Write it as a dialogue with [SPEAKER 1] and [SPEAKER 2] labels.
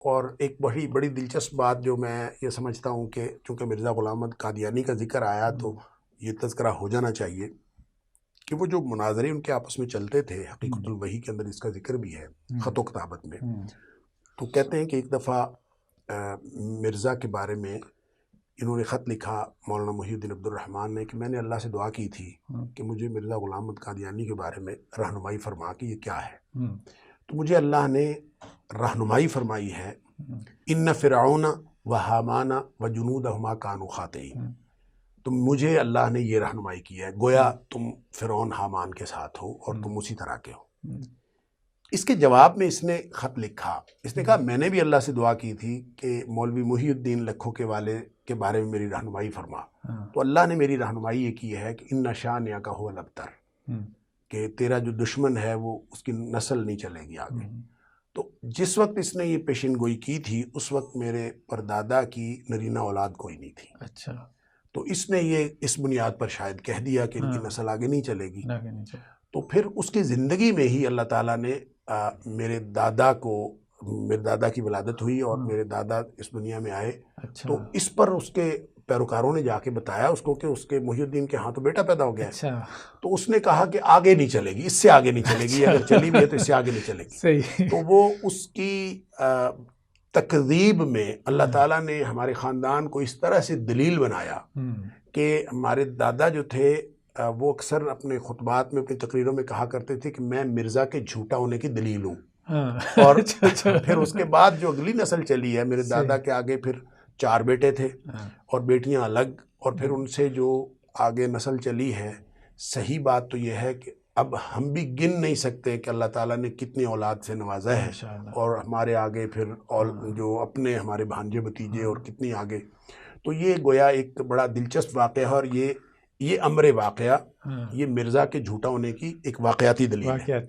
[SPEAKER 1] اور ایک بڑی بڑی دلچسپ بات جو میں یہ سمجھتا ہوں کہ چونکہ مرزا غلام احمد قادیانی کا ذکر آیا تو یہ تذکرہ ہو جانا چاہیے کہ وہ جو مناظرے ان کے آپس میں چلتے تھے، حقیقت الوحی کے اندر اس کا ذکر بھی ہے خط و کتابت میں، تو کہتے ہیں کہ ایک دفعہ مرزا کے بارے میں انہوں نے خط لکھا مولانا محی الدین عبد الرحمن نے کہ میں نے اللہ سے دعا کی تھی کہ مجھے مرزا غلام احمد قادیانی کے بارے میں رہنمائی فرما کہ یہ کیا ہے، تو مجھے اللہ نے رہنمائی فرمائی ہے ان فرعون و حامان و جنودہما کانوا خاطئین، تو مجھے اللہ نے یہ رہنمائی کی ہے گویا تم فرعون حامان کے ساتھ ہو اور تم اسی طرح کے ہو۔ اس کے جواب میں اس نے خط لکھا، اس نے کہا میں نے بھی اللہ سے دعا کی تھی کہ مولوی محی الدین لکھو کے والے کے بارے میں میری رہنمائی فرما، تو اللہ نے میری رہنمائی یہ کی ہے کہ ان شانئک ھو الابتر، کہ تیرا جو دشمن ہے وہ اس کی نسل نہیں چلے گی آگے۔ تو جس وقت اس نے یہ پیشن گوئی کی تھی اس وقت میرے پردادا کی نرینہ اولاد کوئی نہیں تھی،
[SPEAKER 2] اچھا،
[SPEAKER 1] تو اس نے یہ اس بنیاد پر شاید کہہ دیا کہ ان کی نسل آگے نہیں چلے گی۔ تو پھر اس کی زندگی میں ہی اللہ تعالیٰ نے میرے دادا کو، میرے دادا کی ولادت ہوئی اور میرے دادا اس دنیا میں آئے، تو اس پر اس کے پیروکاروں نے جا کے بتایا اس کو کہ اس کے محی الدین کے ہاں تو بیٹا پیدا ہو گیا ہے، تو اس نے کہا کہ آگے نہیں چلے گی، اس سے آگے نہیں چلے گی، اگر چلی بھی ہے تو اس سے آگے نہیں چلے گی۔ تو وہ اس کی تکذیب میں اللہ تعالیٰ نے ہمارے خاندان کو اس طرح سے دلیل بنایا کہ ہمارے دادا جو تھے وہ اکثر اپنے خطبات میں، اپنی تقریروں میں کہا کرتے تھے کہ میں مرزا کے جھوٹا ہونے کی دلیل ہوں، اور پھر اس کے بعد جو اگلی نسل چلی ہے، میرے دادا کے آگے پھر 4 بیٹے تھے اور بیٹیاں الگ، اور پھر ان سے جو آگے نسل چلی ہے، صحیح بات تو یہ ہے کہ اب ہم بھی گن نہیں سکتے کہ اللہ تعالیٰ نے کتنی اولاد سے نوازا ہے، اور ہمارے آگے پھر اور جو اپنے ہمارے بھانجے بتیجے اور کتنی آگے۔ تو یہ گویا ایک بڑا دلچسپ واقعہ ہے، اور یہ امر واقعہ، یہ مرزا کے جھوٹا ہونے کی ایک واقعاتی دلیل ہے۔